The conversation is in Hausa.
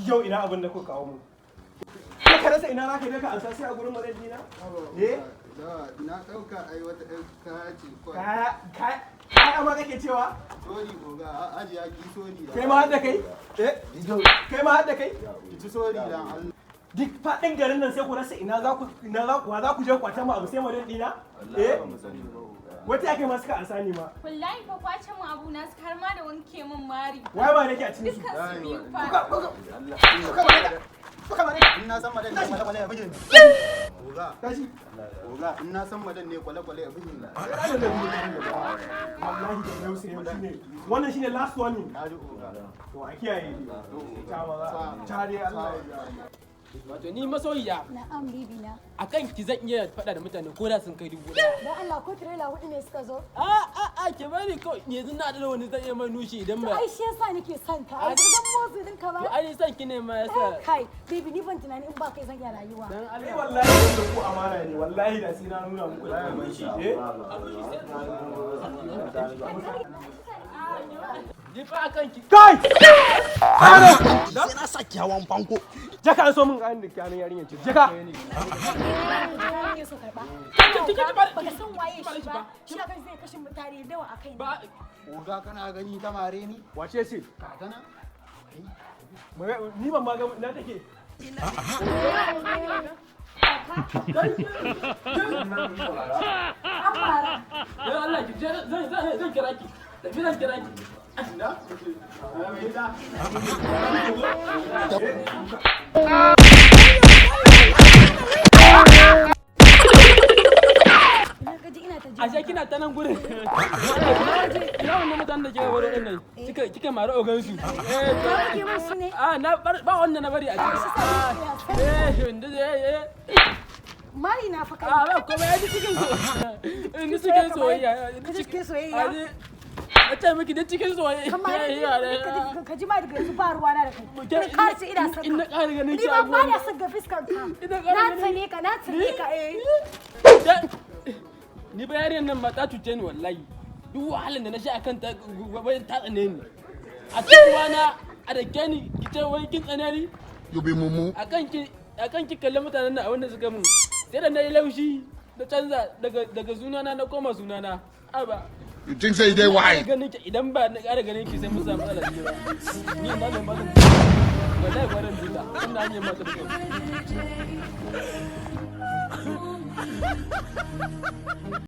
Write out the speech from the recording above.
yau ina abin da kuka kawo mu. Ka rasa ina zaka je ka ansa sai a gurin madadi na? Na dauka ai wata kaya ce ko. Kaya ma kake cewa? Sori goga ajiya ki sori. Kai ma hadda kai? Kai ma hadda kai? Ki sori dan Allah. Duk faɗin garin nan sai ku rasa ina za ku je kwatan mu abu sai madadi na? Wata yake ma suka ansa ni ma. Wallahi fa kwace mu abu na har ma da wanke min mari. Wai ba nake a cikin su. Dukkan su biyu fa. In na san madan ne kwale-kwale ya buge ni. Oga. Kashi. Oga, in na san madan ne kwale-kwale ya buge ni. Wallahi da yau sai yau shine. Wannan shine last warning. Na ji oga. To a kiyaye. Ta maza. Ta dai Allah ya. Wato ni masoyiya. Na'am bibi na. Akan ki zan iya faɗa da mutane ko da sun kai 1000. Dan Allah ko trailer hudu ne suka zo? Ke bari kawai yanzu na da wani zan iya mai nushi idan ba. Ai shi yasa nake son ka. Ai dan motsi din ka ba. To ai san ki ne ma yasa. Kai, bibi ni ban tunani in ba kai zan iya rayuwa. Dan Allah. Wallahi da ku amana ne. Wallahi da sai na nuna muku da ban shi. Jifa akan ki. Kai! Sai na saki hawan fanko. Jaka an so min kayan da kayan yarinyar ce. Jaka. Ne so karba. Baka san waye shi ba. Shi akan zai kashe mutane dawa akai ne. Oga kana gani ta mare ni? Wace ce? Kakana? Ni ban ma ga ina take. Dan Allah ki zan kira ki. Tafi zan kira ki. Ashe kina ta nan gurin. Yawan ne mutanen da kika bari nan. Kika mara ogan su. Na ba wannan na bari a ciki. Mali na fa kai. Ba kuma yaji cikin so. Ni cikin soyayya. Cikin soyayya. A ce miki da cikin soyayya. Ka ji ma daga yanzu ba ruwa na da kai. Ka ce ina son ka. Ina ƙara ganin ki Ni a ba na son ga fiskar ka. Na tsane ka, na tsane ka Ni ba yariyar nan ba ta cuce ni wallahi. Duk wahalar da na sha akan ta bayan ta tsane ni. A cikin wana a da ke ni ki ce wai kin tsane ni. Yobe mumu. Akan ki kalle mutanen nan a wanda suka mun. Sai da na yi laushi da canza daga sunana na koma sunana. Aba. You think say they why? Idan ba na ƙara ganin ki sai mun samu matsala ne ba. Ni ina da matsala. Wallahi baran duka. Ina hanyar matsala.